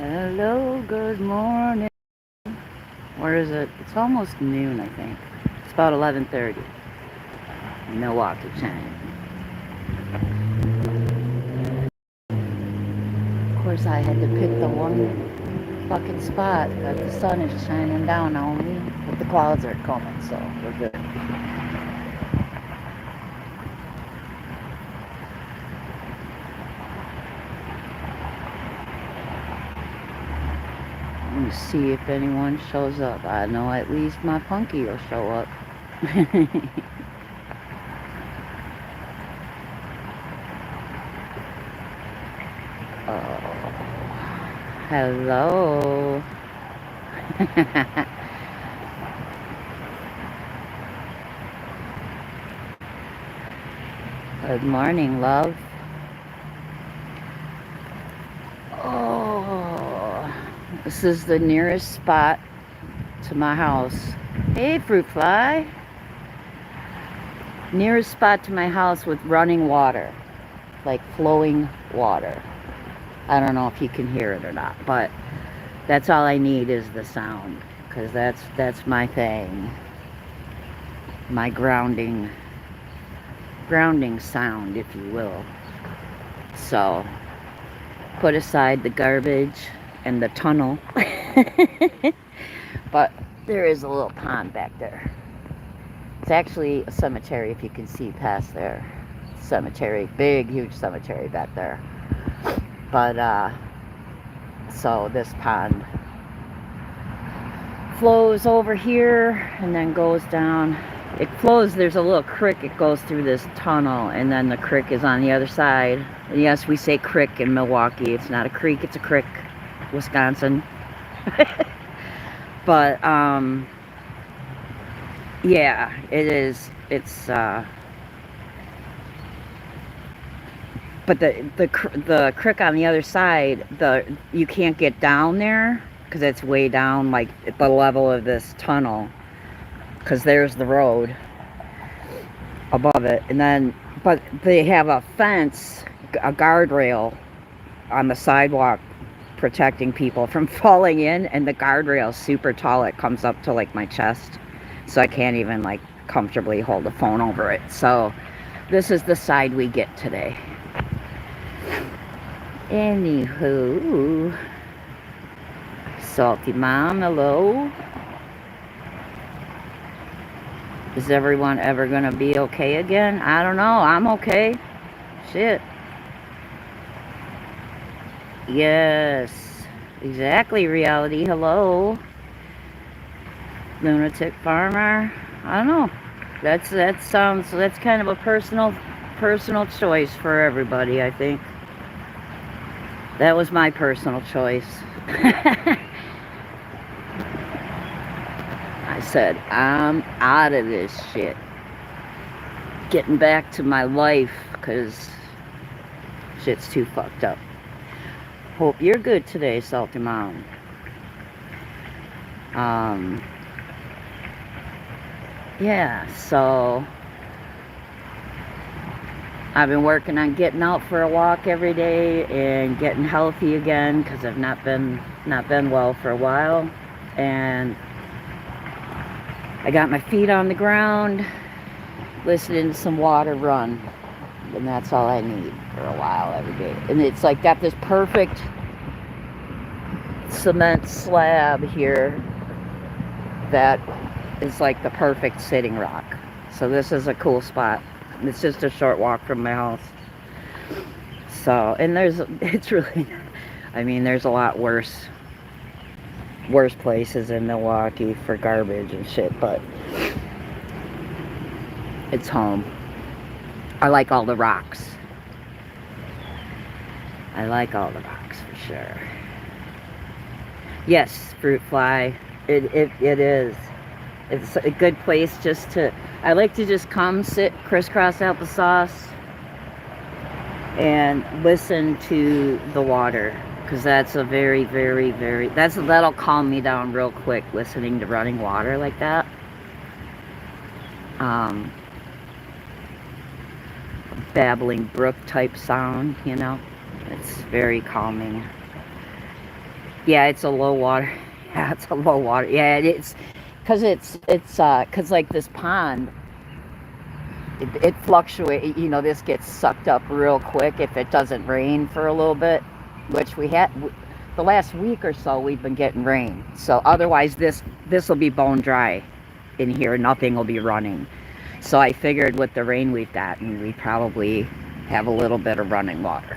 Hello, good morning. Where is it? It's almost noon, I think. It's about 11:30. Milwaukee time. Of course, I had to pick the one fucking spot that the sun is shining down on me, but the clouds are coming, so we're good. Let me see if anyone shows up. I know at least my punky will show up. Oh, hello. Good morning, love. Oh, this is the nearest spot to my house. Hey, fruit fly. Nearest spot to my house with running water, like flowing water. I don't know if you can hear it or not, but that's all I need is the sound, because that's my thing. My grounding sound, if you will. So, put aside the garbage and the tunnel. But there is a little pond back there. It's actually a cemetery, if you can see past there. Cemetery, big, huge cemetery back there. But, so this pond flows over here and then goes down. It flows, there's a little creek, it goes through this tunnel, and then the creek is on the other side. And yes, we say creek in Milwaukee. It's not a creek, it's a crick, Wisconsin. But, yeah, it is, but the creek on the other side, you can't get down there because it's way down, like at the level of this tunnel, because there's the road above it. And then, but they have a fence, a guardrail on the sidewalk protecting people from falling in, and the guardrail's super tall. It comes up to like my chest, so I can't even like comfortably hold the phone over it. So this is the side we get today. Anywho, Salty Mom, hello. Is everyone ever gonna be okay again? I don't know. I'm okay. Shit. Yes. Exactly, reality. Hello. Lunatic Farmer. I don't know. That's kind of a personal choice for everybody, I think. That was my personal choice. I said, I'm out of this shit. Getting back to my life, because shit's too fucked up. Hope you're good today, Salty Mom. Yeah, so I've been working on getting out for a walk every day and getting healthy again, because I've not been well for a while. And I got my feet on the ground, listening to some water run, and that's all I need for a while every day. And it's like got this perfect cement slab here that is like the perfect sitting rock. So this is a cool spot. It's just a short walk from my house. So, and it's really, I mean, there's a lot worse places in Milwaukee for garbage and shit, but it's home. I like all the rocks. I like all the rocks for sure. Yes, fruit fly. It is. It's a good place just to, I like to just come sit crisscross applesauce and listen to the water, because that's a very, very, very, that'll calm me down real quick, listening to running water like that. Babbling brook type sound, you know, it's very calming. Yeah, it's a low water. Yeah, it's a low water. Yeah, it's because like this pond, it fluctuates. You know, this gets sucked up real quick if it doesn't rain for a little bit, which we had the last week or so. We've been getting rain, so otherwise this will be bone dry in here. Nothing will be running. So I figured with the rain we've gotten, we probably have a little bit of running water,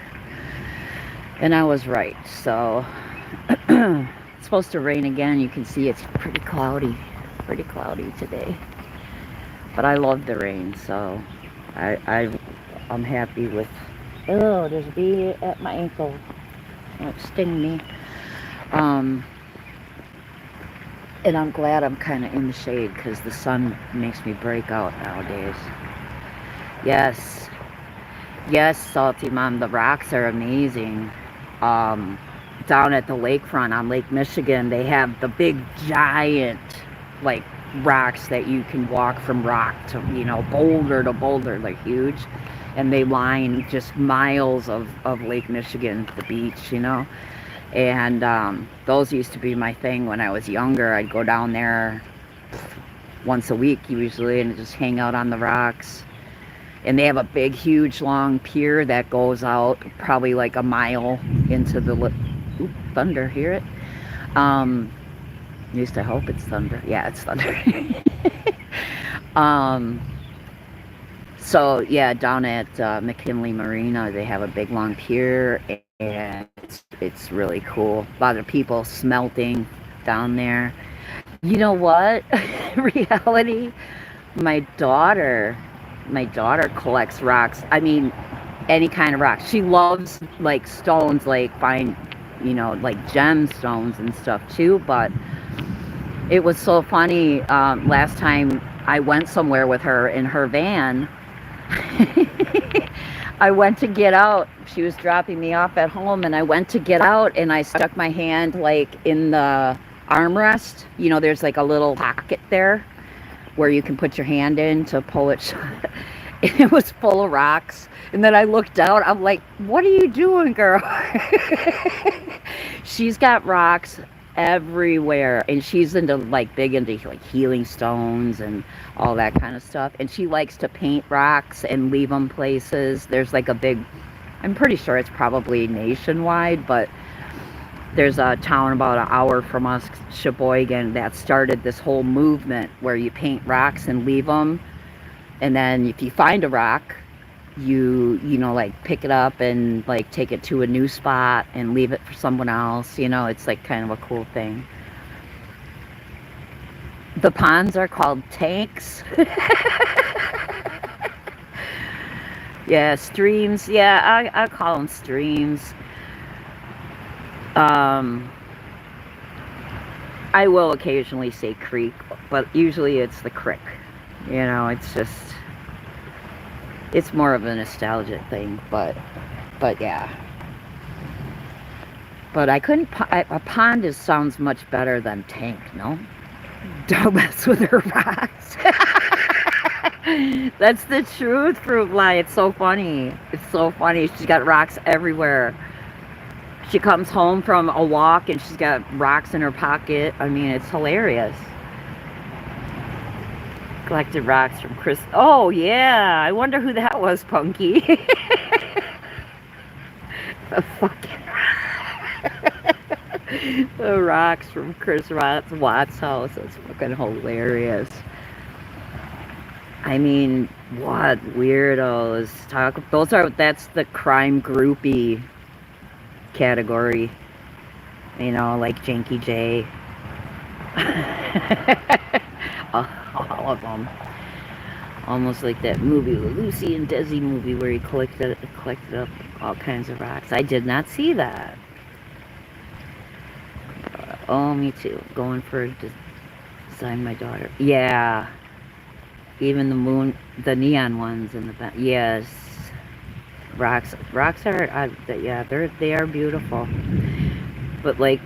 and I was right. So it's supposed to rain again. You can see it's pretty cloudy today. But I love the rain, so I'm happy with. Oh, there's a bee at my ankle. It sting me. Um, and I'm glad I'm kind of in the shade because the sun makes me break out nowadays. Yes, yes, Salty Mom. The rocks are amazing. Um, Down at the lakefront on Lake Michigan, they have the big giant, like, rocks that you can walk from rock to, boulder to boulder. They're huge, and they line just miles of Lake Michigan, the beach. And those used to be my thing when I was younger. I'd go down there once a week usually and just hang out on the rocks. And they have a big, huge, long pier that goes out probably like a mile into the oop, thunder, hear it? At least I hope it's thunder. Yeah, it's thunder. So yeah, down at McKinley Marina, they have a big long pier, and it's really cool. A lot of people smelting down there. You know what? Reality, my daughter collects rocks. I mean, any kind of rocks. She loves like stones, like fine, like gemstones and stuff too. But it was so funny. Last time I went somewhere with her in her van, I went to get out. She was dropping me off at home, and I went to get out, and I stuck my hand like in the armrest. There's like a little pocket there where you can put your hand in to pull it shut. And it was full of rocks. And then I looked out. I'm like, what are you doing, girl? She's got rocks everywhere, and she's big into like healing stones and all that kind of stuff. And she likes to paint rocks and leave them places. There's like a big, I'm pretty sure it's probably nationwide, but there's a town about an hour from us, Sheboygan, that started this whole movement where you paint rocks and leave them. And then if you find a rock, you like pick it up and like take it to a new spot and leave it for someone else. It's like kind of a cool thing. The ponds are called tanks. Yeah, streams. Yeah, I call them streams. I will occasionally say creek, but usually it's the crick. It's more of a nostalgic thing, but yeah. But I couldn't. A pond sounds much better than tank. No, don't mess with her rocks. That's the truth, Fruit Fly. It's so funny. It's so funny. She's got rocks everywhere. She comes home from a walk and she's got rocks in her pocket. I mean, it's hilarious. Collected rocks from Chris. Oh, yeah. I wonder who that was, Punky. The fucking the rocks from Chris Watts' house. That's fucking hilarious. I mean, what weirdos. That's the crime groupie category. Like Janky J. All of them. Almost like that movie, the Lucy and Desi movie, where he collected up all kinds of rocks. I did not see that. Oh, me too. Going for design my daughter. Yeah. Even the neon ones in the back. Yes. Rocks are, yeah, they are beautiful. But like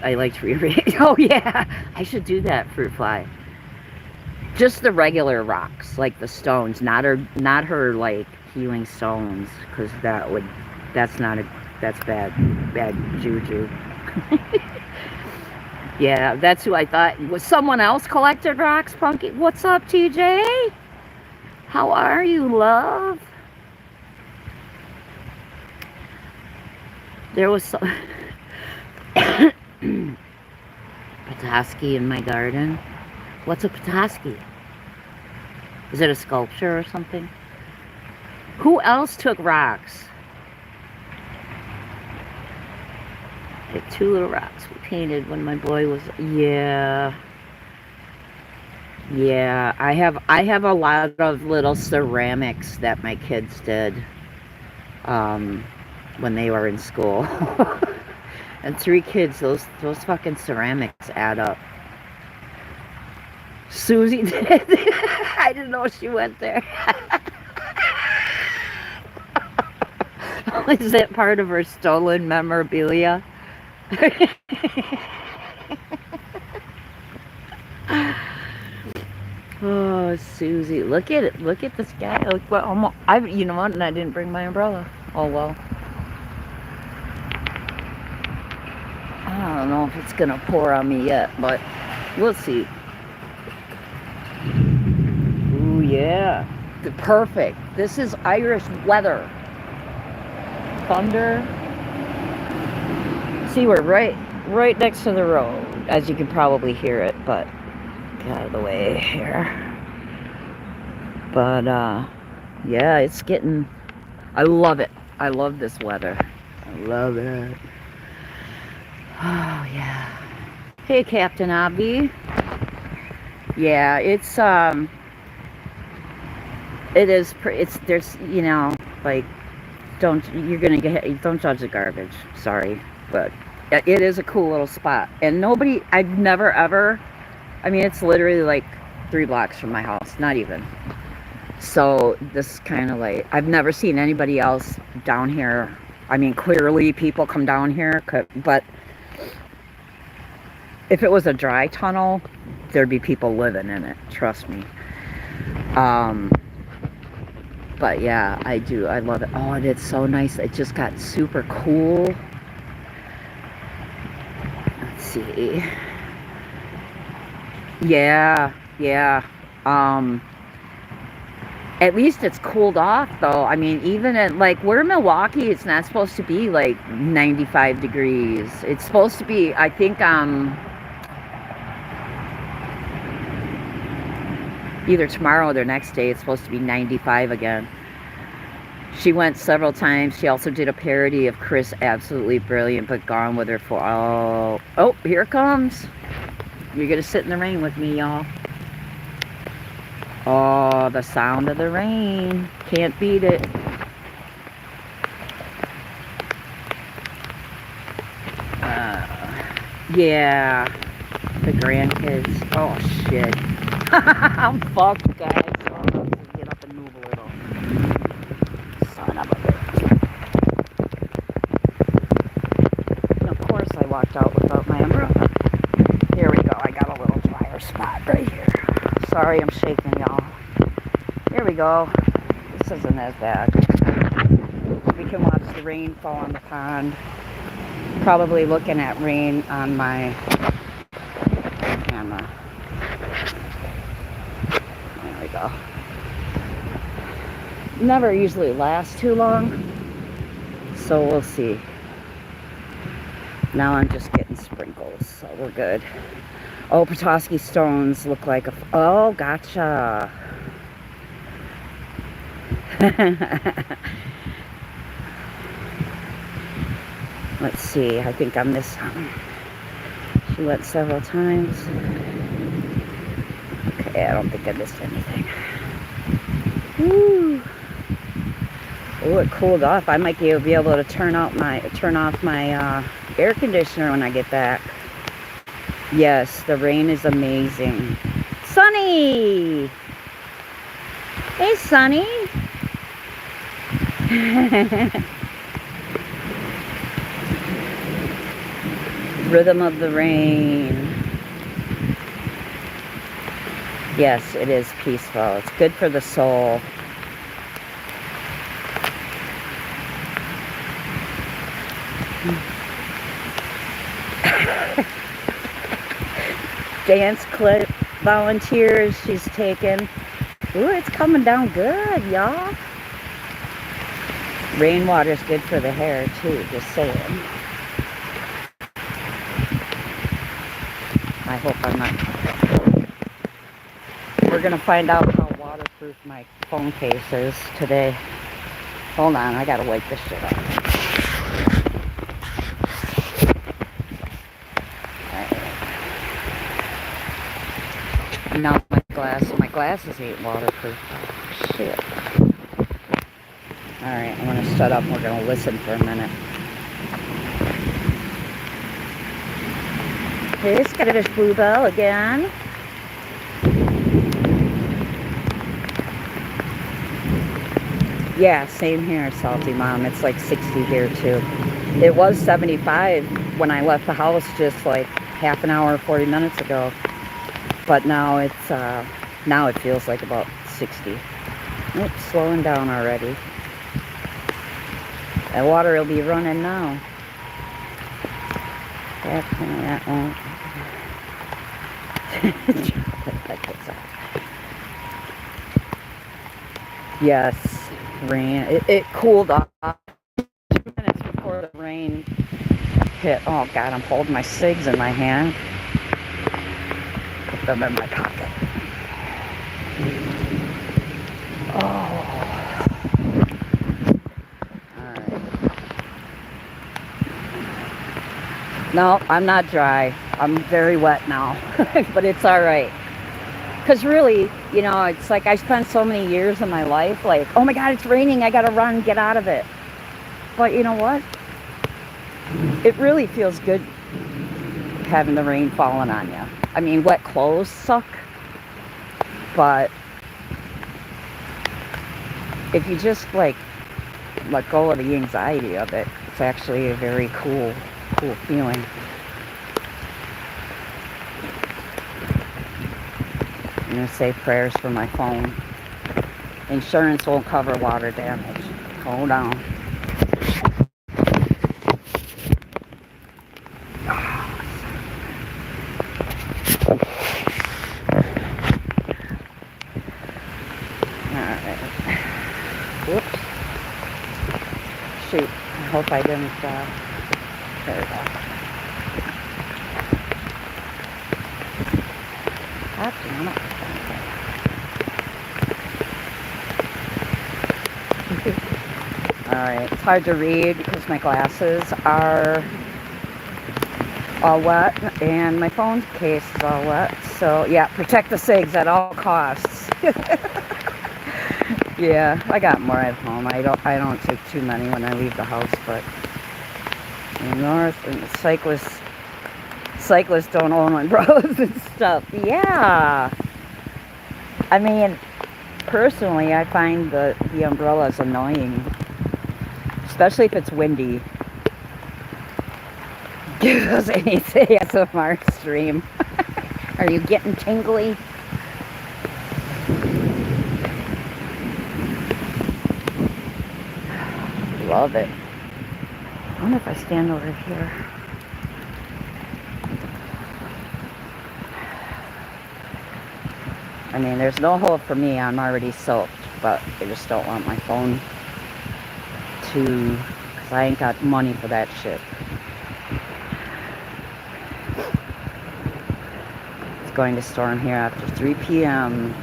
I like to reread. Oh yeah, I should do that, Fruit Fly. Just the regular rocks, like the stones, not her like healing stones, because that's bad juju. Yeah, that's who I thought. Was someone else collected rocks, Punky? What's up, TJ? How are you, love? There was some Petoskey in my garden. What's a Petoskey? Is it a sculpture or something? Who else took rocks? I had 2 little rocks we painted when my boy was, yeah. Yeah, I have a lot of little ceramics that my kids did when they were in school. And 3 kids, those fucking ceramics add up. Susie did. I didn't know she went there. Is that part of her stolen memorabilia? Oh, Susie, look at it. Look at this guy. Look what almost. You know what? And I didn't bring my umbrella. Oh well. I don't know if it's gonna pour on me yet, but we'll see. Ooh yeah, perfect. This is Irish weather. Thunder. See, we're right next to the road, as you can probably hear it, but get out of the way here. But yeah, it's getting. I love it. I love this weather. I love it. Oh yeah. Hey, Captain Abby. Yeah, it's it is. It's there's like don't judge the garbage. Sorry, but it is a cool little spot, and I've never ever. I mean, it's literally like 3 blocks from my house, not even. So this is kind of like I've never seen anybody else down here. I mean, clearly people come down here, but if it was a dry tunnel, there'd be people living in it. Trust me. But yeah, I do. I love it. Oh, and it's so nice. It just got super cool. Let's see. Yeah. At least it's cooled off though. I mean, even at like we're in Milwaukee, it's not supposed to be like 95 degrees. It's supposed to be, I think, either tomorrow or the next day, it's supposed to be 95 again. She went several times. She also did a parody of Chris Absolutely Brilliant, but Gone with Her for oh, here it comes. You're gonna sit in the rain with me, y'all. Oh, the sound of the rain. Can't beat it. Yeah. The grandkids. Oh, shit. I'm fucked, guys. So I'm going to get up and move a little. Son of a bitch. And of course, I walked out without my umbrella. Here we go. I got a little drier spot right here. Sorry, I'm shaking, y'all. Here we go. This isn't as bad. We can watch the rain fall on the pond. Probably looking at rain on my camera. There we go. Never usually lasts too long, so we'll see. Now I'm just getting sprinkles, so we're good. Oh, Petoskey stones look like oh, gotcha. Let's see, I think I missed some. She went several times. Okay, I don't think I missed anything. Woo. Oh, it cooled off. I might be able to turn off my air conditioner when I get back. Yes, the rain is amazing. Sunny! Hey, Sunny! Rhythm of the rain. Yes, it is peaceful. It's good for the soul. dance clip volunteers she's taken. Ooh, it's coming down good, y'all. Rainwater's good for the hair too, just saying. I hope I'm not. We're gonna find out how waterproof my phone case is today. Hold on, I gotta wipe this shit off. Alright. Now my glasses ain't waterproof. Oh, shit. Alright, I'm gonna shut up and we're gonna listen for a minute. Here's Scottish Bluebell again. Yeah, same here, Salty Mom. It's like 60 here too. It was 75 when I left the house just like half an hour, 40 minutes ago. But now it's now it feels like about 60. Oops, slowing down already. That water will be running now. That won't. Yes, rain. It cooled off 2 minutes before the rain hit. Oh God, I'm holding my cigs in my hand. Put them in my pocket. Oh. Alright. No, I'm not dry. I'm very wet now. But it's alright. Because really, you know, it's like I spent so many years of my life like, oh my God, it's raining. I got to run, get out of it. But you know what? It really feels good having the rain falling on you. I mean, wet clothes suck. But if you just like let go of the anxiety of it, it's actually a very cool feeling. I'm going to say prayers for my phone. Insurance won't cover water damage. Hold on. Alright. Whoops. Shoot. I hope I didn't, there we go. God damn it. Alright, it's hard to read because my glasses are all wet and my phone case is all wet. So yeah, protect the cigs at all costs. Yeah, I got more at home. I don't take too many when I leave the house, but in North and the cyclists don't own umbrellas and stuff. Yeah. I mean, personally, I find the umbrellas annoying. Especially if it's windy. Give us any ASMR stream. Are you getting tingly? Love it. I wonder if I stand over here. I mean, there's no hope for me. I'm already soaked, but I just don't want my phone to, because I ain't got money for that shit. It's going to storm here after 3 p.m.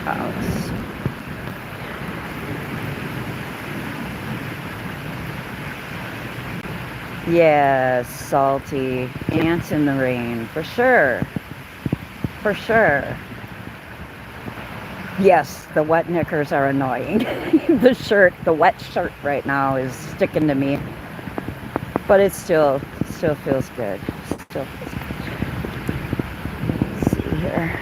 House. Yes, Salty. Ants in the rain, for sure. For sure. Yes, the wet knickers are annoying. The wet shirt right now is sticking to me. But it still feels good. Still feels good. Let's see here.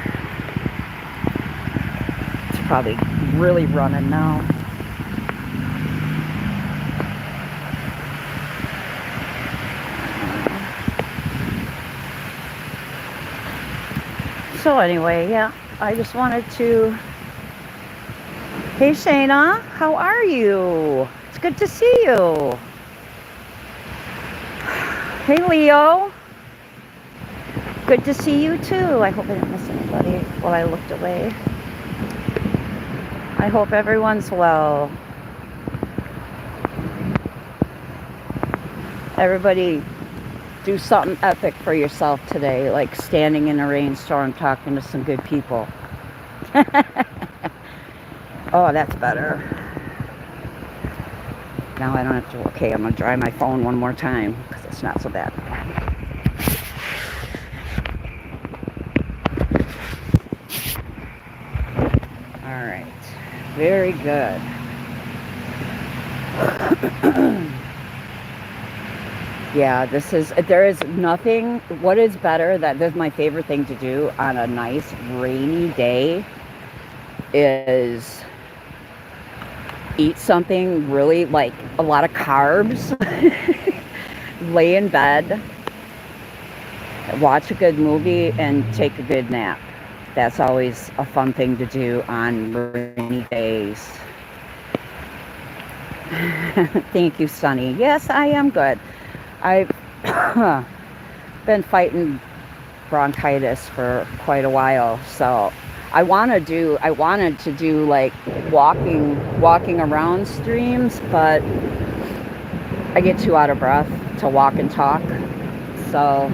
It's probably really running now. So anyway, yeah, I just wanted to... Hey Shayna, how are you? It's good to see you. Hey Leo. Good to see you too. I hope I didn't miss anybody while I looked away. I hope everyone's well. Everybody do something epic for yourself today, like standing in a rainstorm talking to some good people. Oh, that's better. Now I don't have to, okay, I'm going to dry my phone one more time because it's not so bad. All right, very good. Yeah, there is nothing, what is better, this is my favorite thing to do on a nice rainy day is eat something really, like a lot of carbs, lay in bed, watch a good movie, and take a good nap. That's always a fun thing to do on rainy days. Thank you, Sunny. Yes, I am good. I've been fighting bronchitis for quite a while, so I wanted to do like walking around streams, but I get too out of breath to walk and talk. So,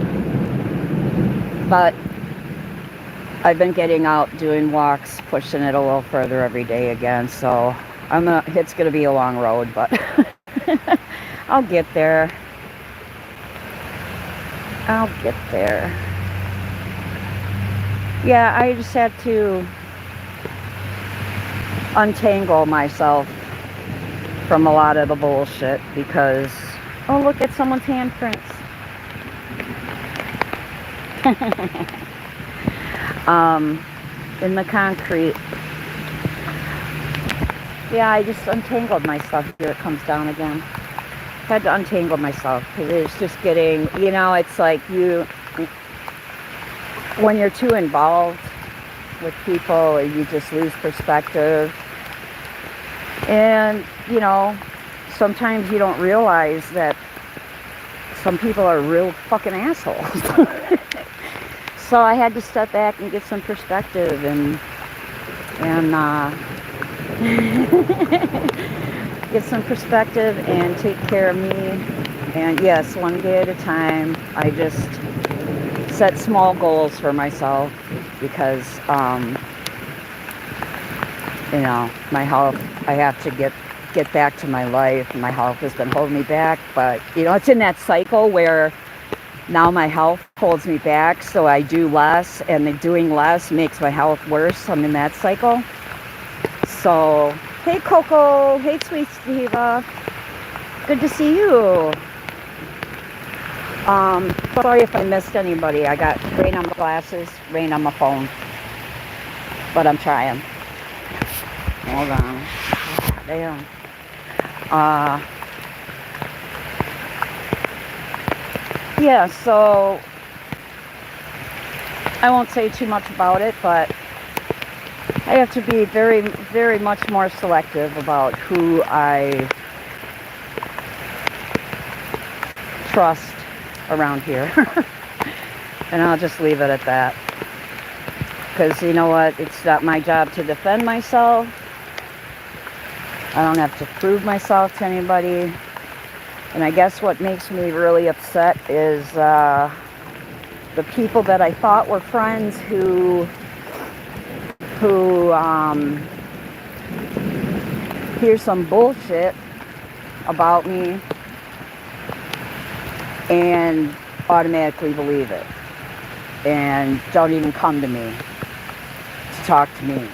but I've been getting out, doing walks, pushing it a little further every day again. So it's gonna be a long road, but I'll get there. Yeah, I just had to untangle myself from a lot of the bullshit because, oh, look at someone's handprints. In the concrete. Yeah, I just untangled myself. Here it comes down again. Had to untangle myself because it's just getting, it's like when you're too involved with people, you just lose perspective. And, sometimes you don't realize that some people are real fucking assholes. So I had to step back and get some perspective and get some perspective and take care of me. And yes, one day at a time. I just set small goals for myself because, my health, I have to get back to my life. My health has been holding me back, but, it's in that cycle where now my health holds me back, so I do less, and the doing less makes my health worse. I'm in that cycle. So, hey Coco, hey sweet Steva, good to see you. Sorry if I missed anybody. I got rain on my glasses, rain on my phone, but I'm trying. Hold on. Damn. Yeah, so I won't say too much about it, but I have to be very, very much more selective about who I trust around here. And I'll just leave it at that. Because you know what? It's not my job to defend myself. I don't have to prove myself to anybody. And I guess what makes me really upset is the people that I thought were friends who hear some bullshit about me and automatically believe it and don't even come to me to talk to me.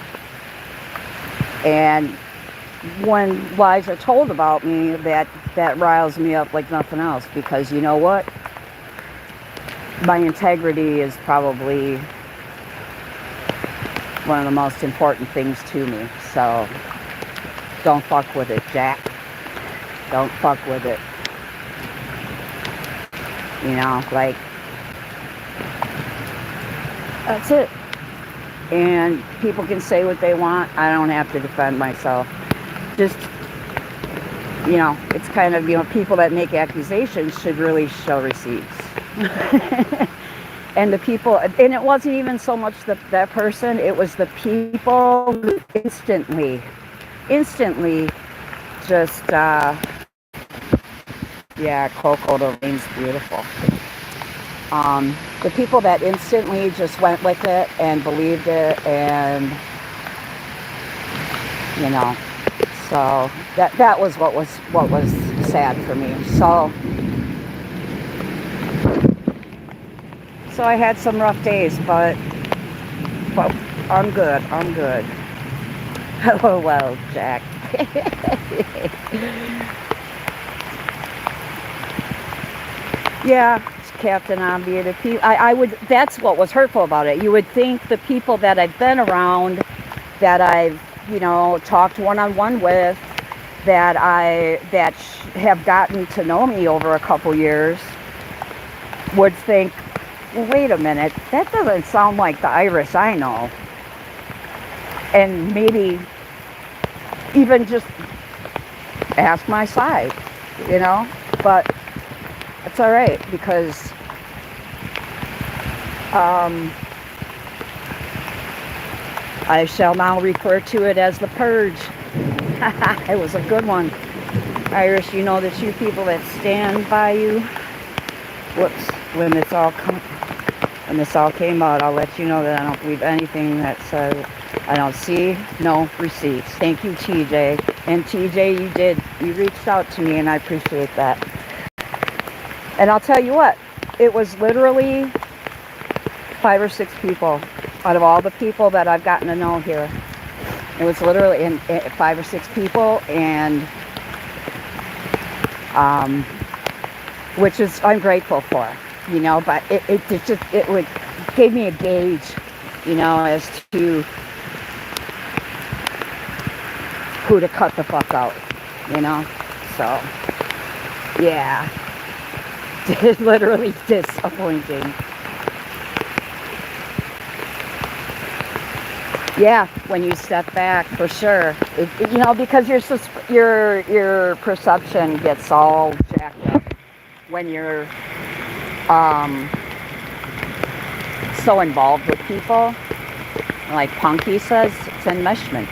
And when lies are told about me, that riles me up like nothing else, because you know what? My integrity is probably one of the most important things to me. So don't fuck with it, Jack. Don't fuck with it. That's it. And people can say what they want. I don't have to defend myself. Just, it's kind of, people that make accusations should really show receipts. And the people, and it wasn't even so much that person, it was the people who instantly just, yeah, Coco, the rain's beautiful. The people that instantly just went with it and believed it, and you know, so that was what was sad for me. So I had some rough days, but I'm good. I'm good. Oh well, Jack. Yeah, it's Captain Obvious. I would. That's what was hurtful about it. You would think the people that I've been around, that I've talked one on one with, that have gotten to know me over a couple years, would think, well, wait a minute, that doesn't sound like the Iris I know, and maybe even just ask my side, but it's all right, because I shall now refer to it as the purge. It was a good one. Irish, you know, the two people that stand by you. Whoops. When this all came out, I'll let you know that I don't believe anything that says. I don't see no receipts. Thank you, TJ. And TJ, you reached out to me, and I appreciate that. And I'll tell you what, it was literally 5 or 6 people out of all the people that I've gotten to know here. It was literally 5 or 6 people, and which is I'm grateful for, but it gave me a gauge, as to who to cut the fuck out, so yeah. It's literally disappointing. Yeah, when you step back, for sure. Because your perception gets all jacked up when you're so involved with people. Like Punky says, it's enmeshment.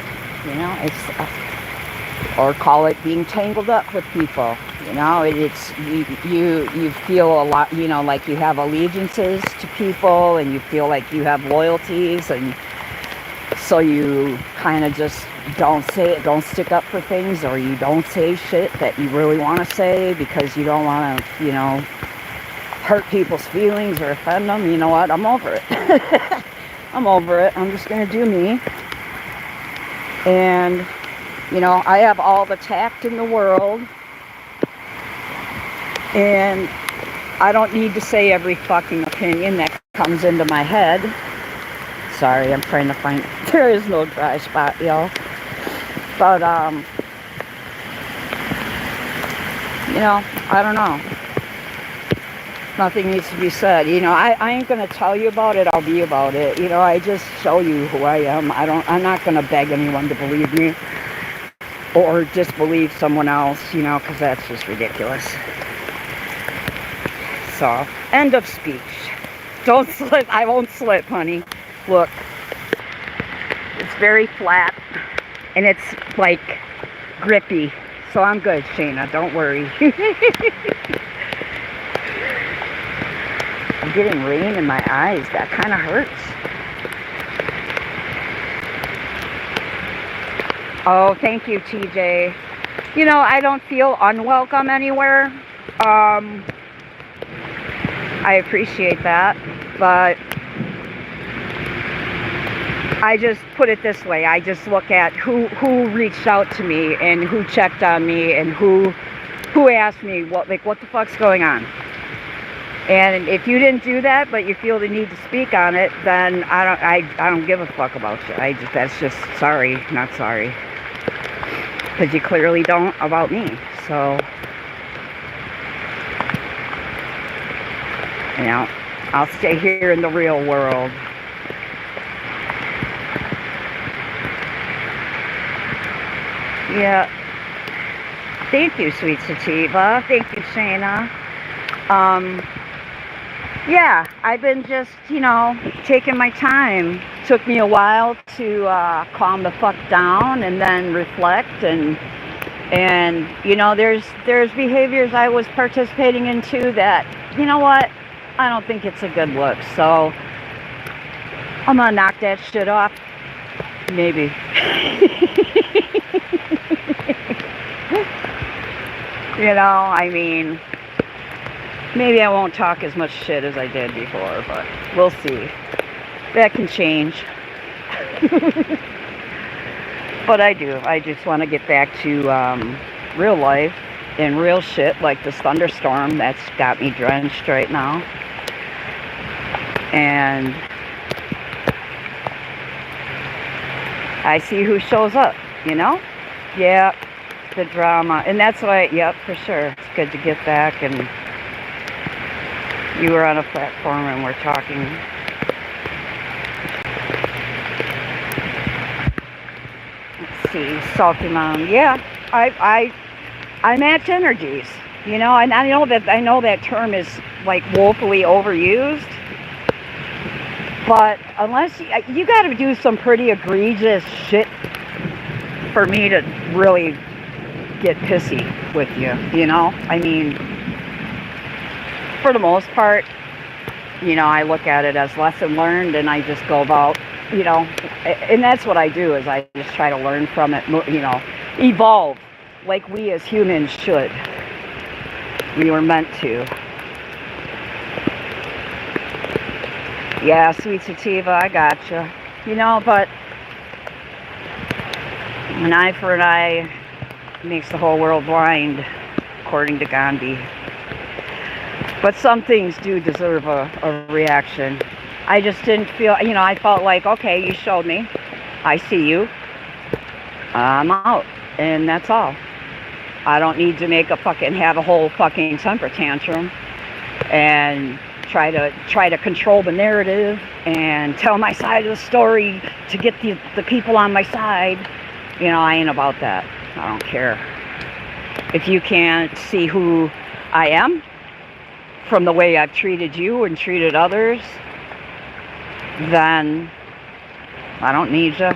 Or call it being tangled up with people. It's you feel a lot. Like you have allegiances to people, and you feel like you have loyalties, and so you kind of just don't stick up for things, or you don't say shit that you really want to say because you don't want to, hurt people's feelings or offend them. You know what? I'm over it. I'm over it. I'm just going to do me. And, I have all the tact in the world. And I don't need to say every fucking opinion that comes into my head. Sorry, I'm trying to find... There is no dry spot, y'all. But, I don't know. Nothing needs to be said. I ain't going to tell you about it. I'll be about it. I just show you who I am. I'm not going to beg anyone to believe me. Or disbelieve someone else, because that's just ridiculous. So, end of speech. Don't slip. I won't slip, honey. Look, it's very flat, and it's like grippy, so I'm good, Shayna, don't worry. I'm getting rain in my eyes. That kind of hurts. Oh, thank you, TJ. I don't feel unwelcome anywhere. I appreciate that, but I just put it this way. I just look at who reached out to me, and who checked on me, and who asked me what the fuck's going on. And if you didn't do that, but you feel the need to speak on it, then I don't give a fuck about you. That's just sorry, not sorry. Because you clearly don't about me. So, I'll stay here in the real world. Yeah. Thank you, Sweet Sativa. Thank you, Shayna. Yeah, I've been just, taking my time. Took me a while to calm the fuck down and then reflect and there's behaviors I was participating in too that, you know what? I don't think it's a good look. So I'm gonna knock that shit off. Maybe. I mean, maybe I won't talk as much shit as I did before, but we'll see. That can change. But I do. I just want to get back to real life and real shit like this thunderstorm that's got me drenched right now. And I see who shows up, Yeah, the drama. And that's why, yep, for sure. It's good to get back. And you were on a platform and we're talking. Let's see, Salty Mom. Yeah, I match energies. And I know that term is like woefully overused. But unless you got to do some pretty egregious shit for me to really get pissy with you, I mean, for the most part, I look at it as lesson learned and I just go about, and that's what I do is I just try to learn from it, evolve like we as humans should. We were meant to. Yeah, sweet sativa, I gotcha. But an eye for an eye makes the whole world blind, according to Gandhi. But some things do deserve a reaction. I just didn't feel, I felt like, okay, you showed me. I see you. I'm out. And that's all. I don't need to have a whole fucking temper tantrum and try to control the narrative and tell my side of the story to get the people on my side. I ain't about that. I don't care. If you can't see who I am from the way I've treated you and treated others, then I don't need you.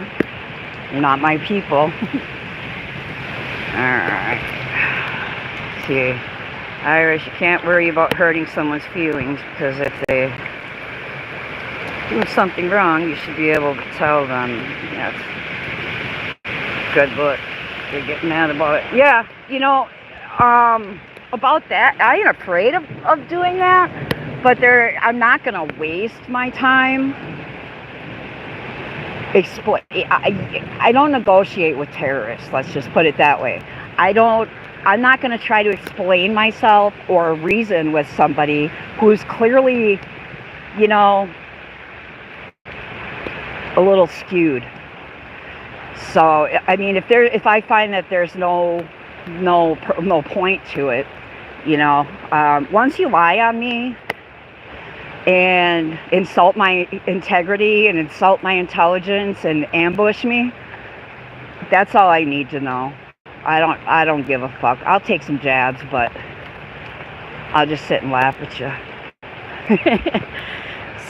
You're not my people. Alright. See, Iris, you can't worry about hurting someone's feelings because if they do something wrong, you should be able to tell them. Yes. Good book. They get mad about it. Yeah, about that, I ain't afraid of doing that, but I'm not going to waste my time. I don't negotiate with terrorists, let's just put it that way. I'm not going to try to explain myself or reason with somebody who's clearly, a little skewed. So, I mean, if I find that there's no point to it, once you lie on me and insult my integrity and insult my intelligence and ambush me, that's all I need to know. I don't give a fuck. I'll take some jabs, but I'll just sit and laugh at you.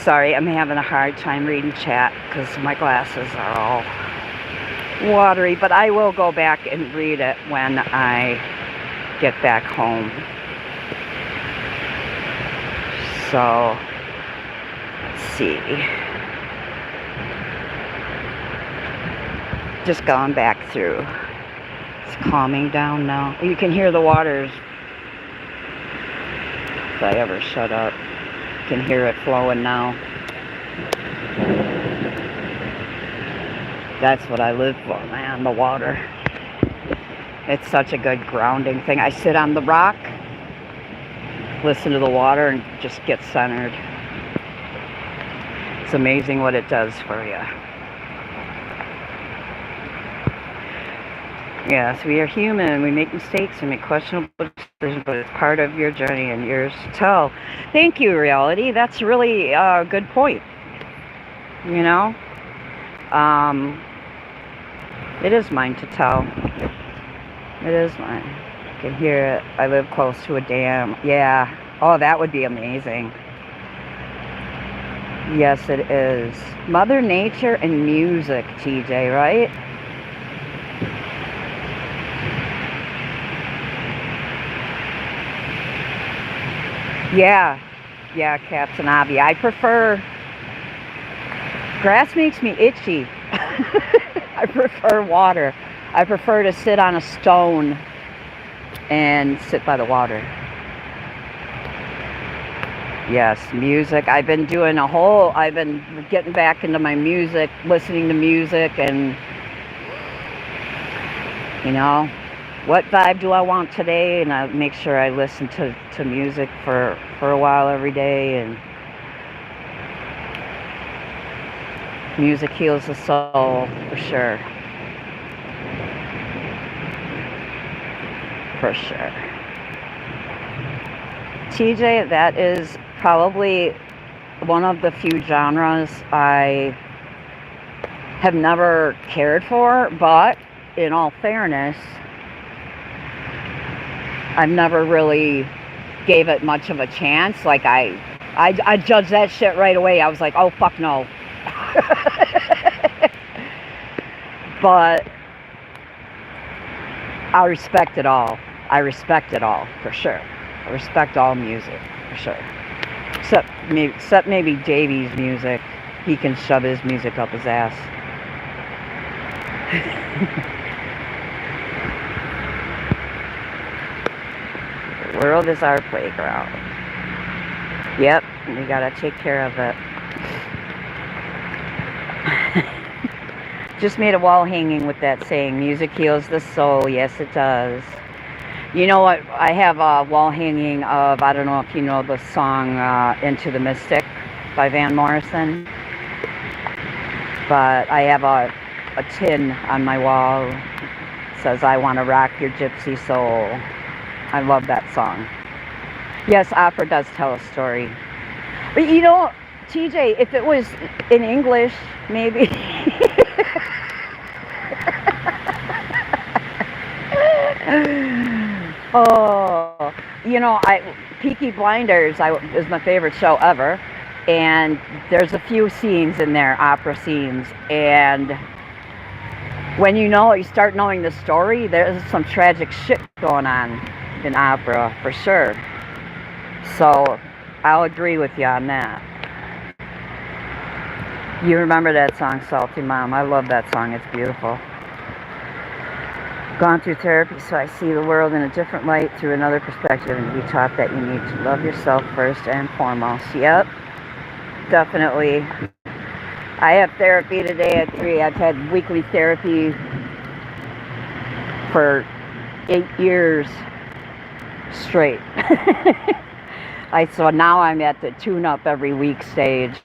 Sorry, I'm having a hard time reading chat because my glasses are all watery, but I will go back and read it when I get back home. So, let's see. Just going back through. It's calming down now. You can hear the waters. If I ever shut up, you can hear it flowing now. That's what I live for, man, the water. It's such a good grounding thing. I sit on the rock, listen to the water, and just get centered. It's amazing what it does for you. Yes, we are human. We make mistakes and make questionable decisions, but it's part of your journey and yours to tell. Thank you, Reality. That's really a good point. It is mine to tell. It is mine. I can hear it. I live close to a dam. Yeah. Oh, that would be amazing. Yes, it is. Mother Nature and music, TJ, right? Yeah. Yeah, Captain Obby. I prefer, grass makes me itchy. I prefer water. I prefer to sit on a stone and sit by the water. Yes, music. I've been getting back into my music, listening to music, and, you know, what vibe do I want today? And I make sure I listen to music for a while every day. And music heals the soul, for sure. For sure. TJ, that is probably one of the few genres I have never cared for, but in all fairness, I've never really gave it much of a chance. Like I judged that shit right away. I was like, oh fuck no. But I respect it all. I respect it all, for sure. I respect all music, for sure. Except maybe Davey's music. He can shove his music up his ass. The world is our playground. Yep, we gotta take care of it. Just made a wall hanging with that saying, music heals the soul. Yes, it does. You know what? I have a wall hanging of, I don't know if you know the song Into the Mystic by Van Morrison. But I have a tin on my wall. It says, I want to rock your gypsy soul. I love that song. Yes, opera does tell a story. But you know, TJ, if it was in English, maybe. Oh, you know, Peaky Blinders is my favorite show ever, and there's a few scenes in there, opera scenes, and when you start knowing the story, there's some tragic shit going on in opera, for sure. So, I'll agree with you on that. You remember that song, Salty Mom? I love that song. It's beautiful. Gone through therapy, so I see the world in a different light, through another perspective, and be taught that you need to love yourself first and foremost. Yep, definitely. I have therapy today at 3. I've had weekly therapy for 8 years straight. So now I'm at the tune-up every week stage.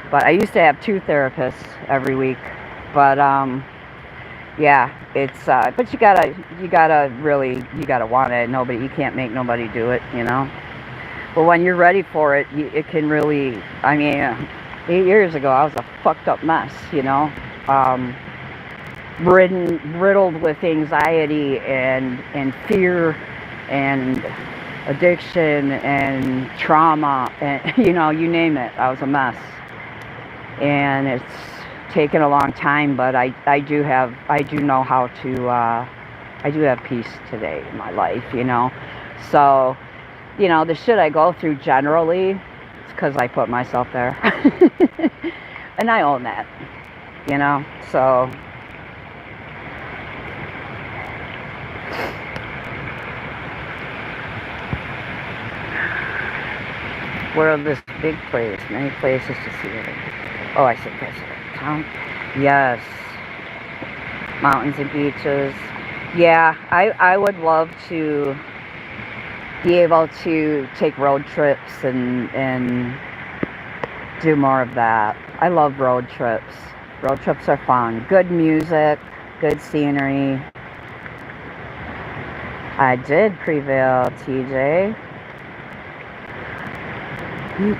But I used to have 2 therapists every week. But yeah, it's but you gotta want it. You can't make nobody do it, you know. But when you're ready for it, it can really. I mean, 8 years ago, I was a fucked up mess, you know, riddled with anxiety and fear and addiction and trauma, and you know, you name it. I was a mess, and it's taken a long time, but I do know how to, I do have peace today in my life, you know. So, you know, the shit I go through generally, it's because I put myself there. And I own that, you know. So, world is a big place, many places to see it. Oh, I said president. Town? Yes. Mountains and beaches. Yeah, I would love to be able to take road trips and do more of that. I love road trips. Road trips are fun. Good music, good scenery. I did prevail, TJ.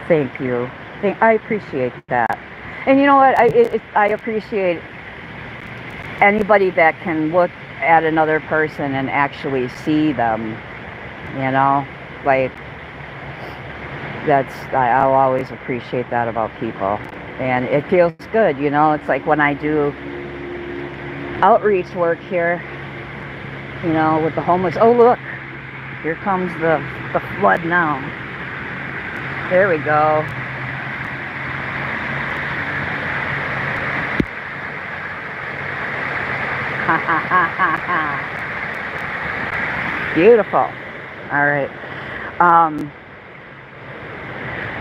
Thank you. I appreciate that. And you know what? I appreciate anybody that can look at another person and actually see them. You know, like I'll always appreciate that about people. And it feels good, you know. It's like when I do outreach work here, you know, with the homeless. Oh, look, here comes the flood now. There we go. Ha ha ha ha ha. Beautiful. All right.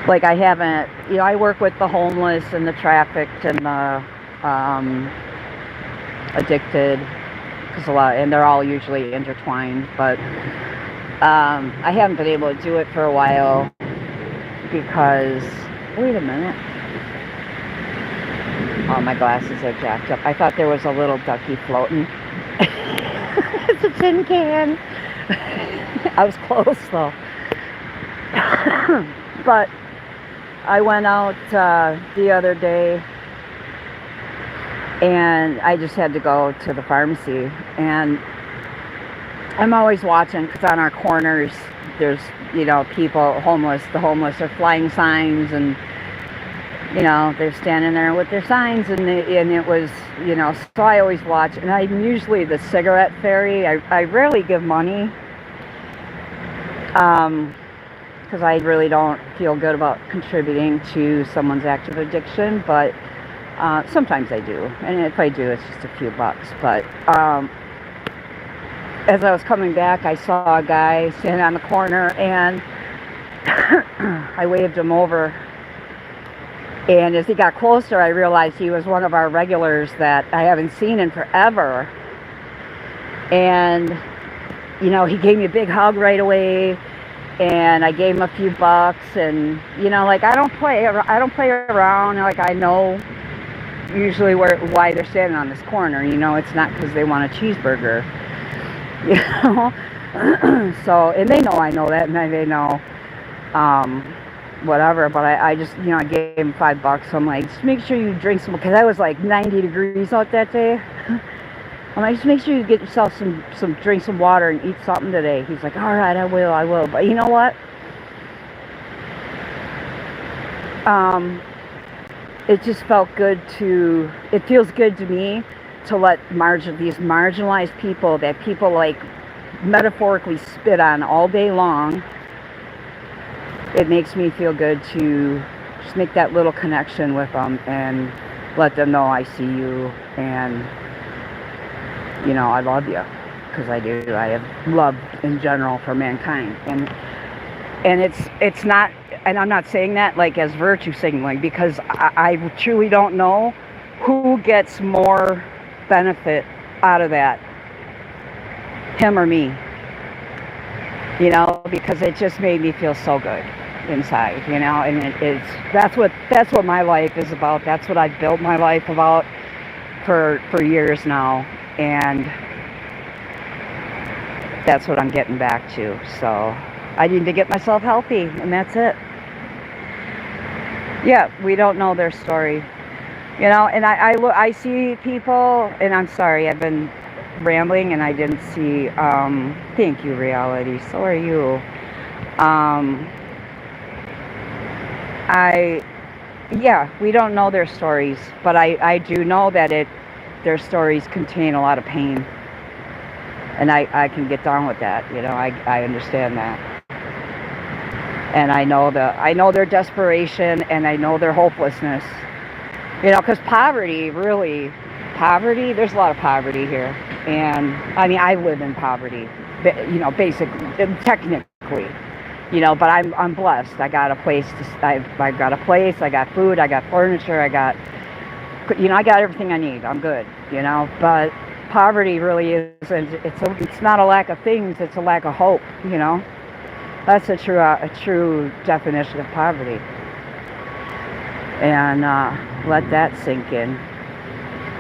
Like I haven't, you know, I work with the homeless and the trafficked and the addicted, because a lot, and they're all usually intertwined. But I haven't been able to do it for a while because, wait a minute. Oh, my glasses are jacked up. I thought there was a little ducky floating. It's a tin can. I was close though. But I went out the other day and I just had to go to the pharmacy, and I'm always watching because on our corners there's, you know, people, the homeless are flying signs, and you know, they're standing there with their signs, and it was, you know, so I always watch, and I'm usually the cigarette fairy. I rarely give money because I really don't feel good about contributing to someone's active addiction, but sometimes I do, and if I do, it's just a few bucks. But as I was coming back, I saw a guy standing on the corner, and I waved him over. And as he got closer, I realized he was one of our regulars that I haven't seen in forever. And, you know, he gave me a big hug right away, and I gave him a few bucks. And, you know, like I don't play around. Like I know usually why they're standing on this corner. You know, it's not because they want a cheeseburger. You know, so, and they know I know that, and they know. Whatever, but I just, you know, I gave him $5. So I'm like, just make sure you drink some, because I was like 90 degrees out that day. I'm like, just make sure you get yourself drink some water and eat something today. He's like, all right, I will. But you know what? It just felt good it feels good to me to let these marginalized people that people like metaphorically spit on all day long. It makes me feel good to just make that little connection with them and let them know I see you, and, you know, I love you, because I do. I have love in general for mankind, and it's not, and I'm not saying that like as virtue signaling, because I truly don't know who gets more benefit out of that, him or me, you know, because it just made me feel so good inside, you know. And that's what my life is about. That's what I've built my life about for years now, and that's what I'm getting back to. So I need to get myself healthy, and that's it. Yeah, we don't know their story, you know. And I see people, and I'm sorry, I've been rambling and I didn't see, thank you, reality, so are you. Yeah, we don't know their stories, but I do know that their stories contain a lot of pain, and I can get down with that, you know. I understand that, and I know their desperation, and I know their hopelessness, you know, because poverty, there's a lot of poverty here, and I mean, I live in poverty, you know, basically, technically. You know, but I'm blessed. I got a place I got food, I got furniture, I got everything I need. I'm good, you know. But poverty really isn't. It's not a lack of things. It's a lack of hope. You know, that's a true definition of poverty. And let that sink in.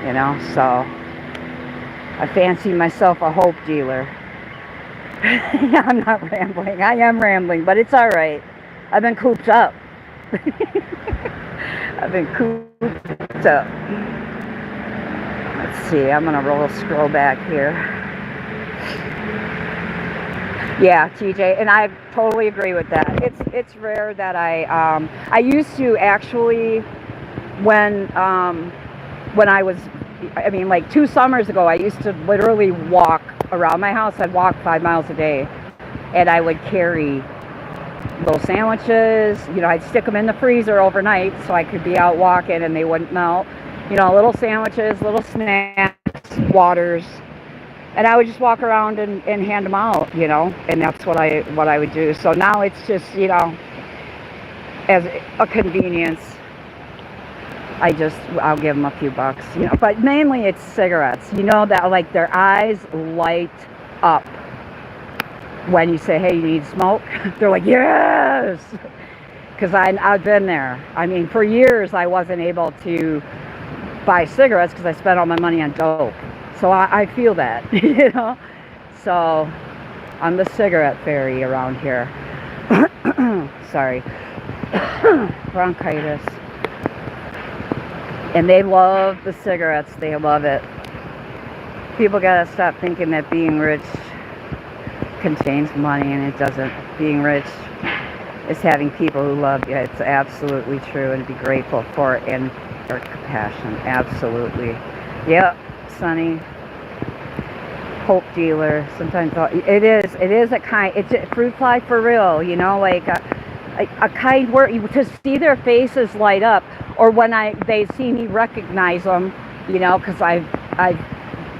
You know, so I fancy myself a hope dealer. I'm not rambling. I am rambling, but it's all right. I've been cooped up. I've been cooped up. Let's see. I'm gonna scroll back here. Yeah, TJ, and I totally agree with that. It's rare that I used to actually when when I was, I mean, like 2 summers ago, I used to literally walk around my house. I'd walk 5 miles a day, and I would carry little sandwiches. You know, I'd stick them in the freezer overnight so I could be out walking and they wouldn't melt. You know, little sandwiches, little snacks, waters, and I would just walk around and hand them out. You know, and that's what I would do. So now it's just, you know, as a convenience. I'll give them a few bucks, you know, but mainly it's cigarettes. You know that like their eyes light up when you say, "Hey, you need smoke?" They're like, "Yes," because I've been there. I mean, for years I wasn't able to buy cigarettes because I spent all my money on dope. So I feel that, you know. So I'm the cigarette fairy around here. Sorry, bronchitis. And they love the cigarettes. They love it. People gotta stop thinking that being rich contains money, and it doesn't. Being rich is having people who love you. It's absolutely true, and to be grateful for it and for compassion. Absolutely. Yep, Sonny. Hope dealer. Sometimes it is a kind. It's a fruit fly for real. You know, like a kind word. To see their faces light up, or when they see me recognize them, you know, because I've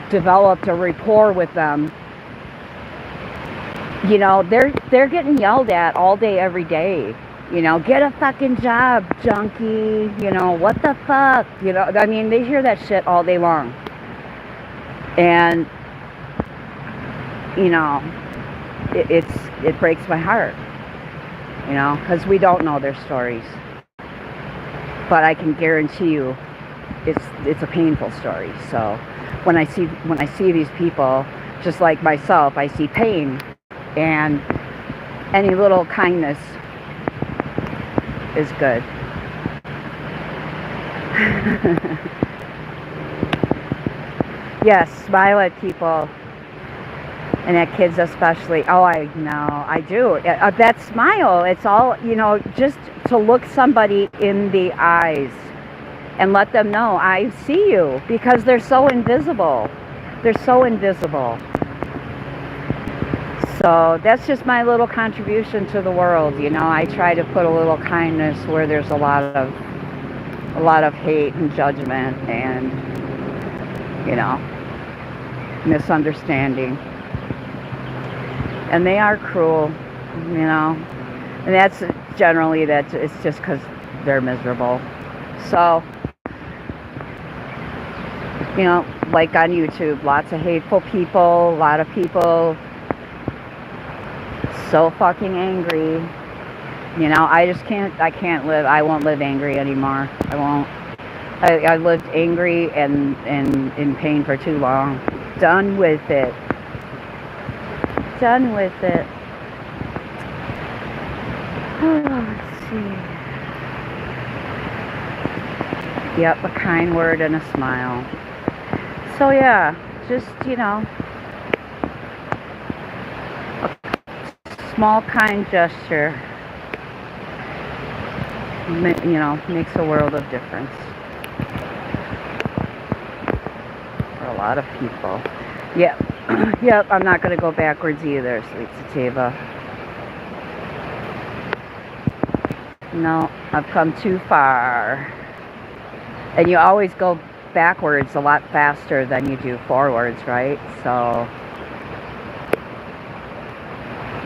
developed a rapport with them. You know, they're getting yelled at all day, every day. You know, get a fucking job, junkie. You know, what the fuck? You know, I mean, they hear that shit all day long. And, you know, it breaks my heart. You know, because we don't know their stories. But I can guarantee you, it's a painful story. So when I see these people, just like myself, I see pain, and any little kindness is good. Yes, smile at people, and at kids especially. Oh, I know, I do. That smile, it's all, you know, just to look somebody in the eyes and let them know I see you, because they're so invisible. They're so invisible. So that's just my little contribution to the world. You know, I try to put a little kindness where there's a lot of hate and judgment and, you know, misunderstanding. And they are cruel, you know, and that's generally it's just because they're miserable. So, you know, like on YouTube, lots of hateful people, a lot of people so fucking angry. You know, I can't live, I won't live angry anymore. I won't. I lived angry and in pain for too long. Done with it. Done with it. Let's see. Yep, a kind word and a smile. So yeah, just, you know, a small kind gesture, you know, makes a world of difference for a lot of people. Yep. Yep, I'm not going to go backwards either, sweet sativa. No, I've come too far. And you always go backwards a lot faster than you do forwards, right? So,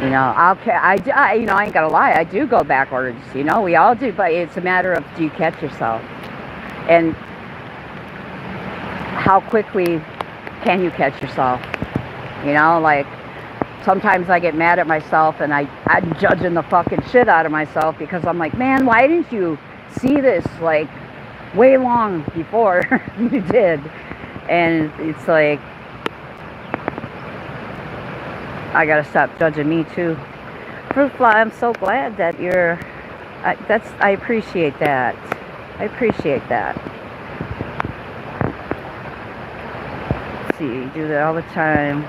you know, you know, I ain't gonna lie, I do go backwards. You know, we all do, but it's a matter of, do you catch yourself? And how quickly can you catch yourself? You know, like, sometimes I get mad at myself and I'm judging the fucking shit out of myself, because I'm like, man, why didn't you see this, like, way long before you did? And it's like, I gotta stop judging me too. Fruit fly, I'm so glad that I appreciate that. I appreciate that. Let's see, you do that all the time.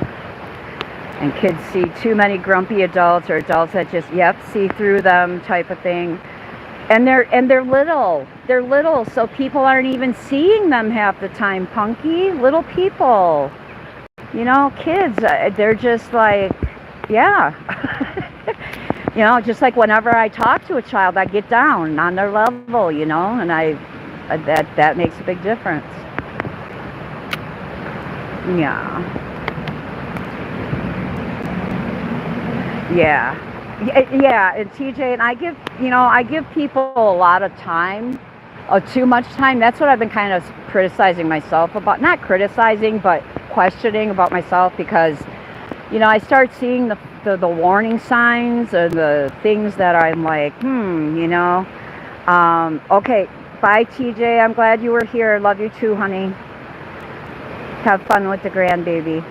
And kids see too many grumpy adults, or adults that just, yep, see through them type of thing. And they're little. They're little, so people aren't even seeing them half the time, Punky. Little people. You know, kids, they're just like, yeah. You know, just like whenever I talk to a child, I get down on their level, you know, and that makes a big difference. Yeah. Yeah. Yeah, and TJ, and I give people a lot of time, too much time. That's what I've been kind of criticizing myself about. Not criticizing, but questioning about myself, because, you know, I start seeing the warning signs or the things that I'm like, you know. Okay, bye, TJ. I'm glad you were here. Love you too, honey. Have fun with the grandbaby.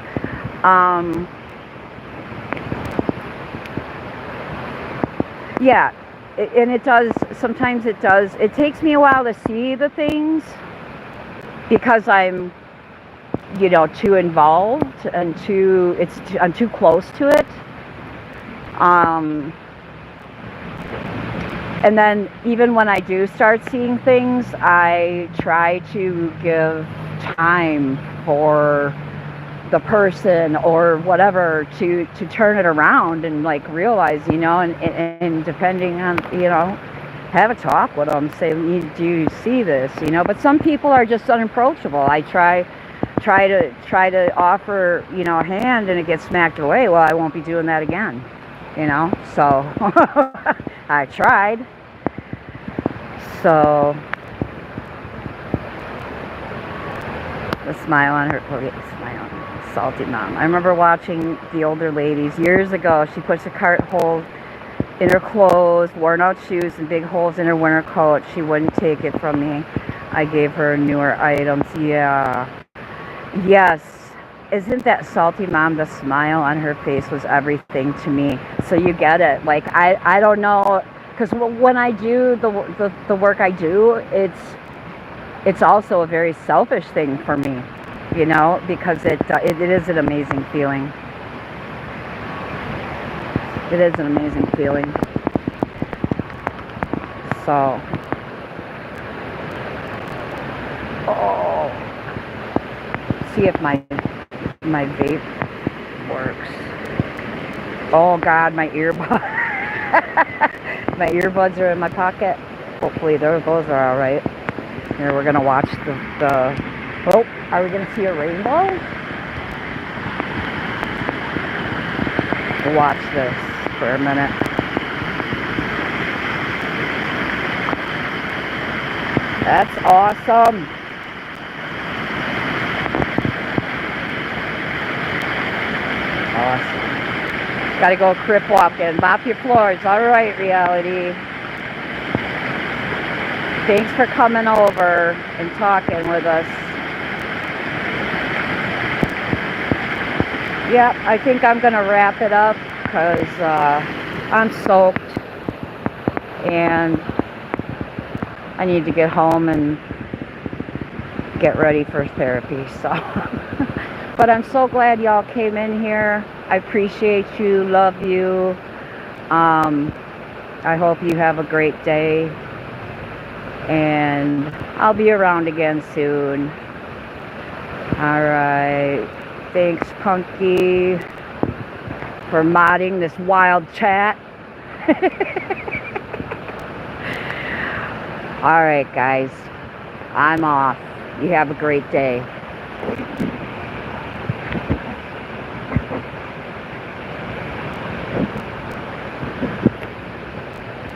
Yeah, and it does, sometimes it does. It takes me a while to see the things because I'm, you know, too involved and I'm too close to it. And then even when I do start seeing things, I try to give time for the person or whatever to turn it around and like realize, you know, and depending on, you know, have a talk with them, say, do you see this, you know. But some people are just unapproachable. I try to offer, you know, a hand, and it gets smacked away. Well, I won't be doing that again, you know. So I tried. So the smile on her, smile. Salty mom. I remember watching the older ladies years ago. She puts a cart hole in her clothes, worn out shoes, and big holes in her winter coat. She wouldn't take it from me. I gave her newer items. Yeah. Yes. Isn't that salty mom? The smile on her face was everything to me. So you get it. Like, I don't know, because when I do the work I do, it's also a very selfish thing for me. You know, because it is an amazing feeling. It is an amazing feeling. So, oh, see if my vape works. Oh God, my earbuds. My earbuds are in my pocket. Hopefully those are all right. Here, we're gonna watch the. Oh, are we going to see a rainbow? We'll watch this for a minute. That's awesome. Awesome. Gotta go crip walking. Mop your floors. All right, reality. Thanks for coming over and talking with us. Yeah, I think I'm going to wrap it up because I'm soaked and I need to get home and get ready for therapy. So, but I'm so glad y'all came in here. I appreciate you, love you. I hope you have a great day, and I'll be around again soon. All right. Thanks, Punky, for modding this wild chat. All right, guys. I'm off. You have a great day.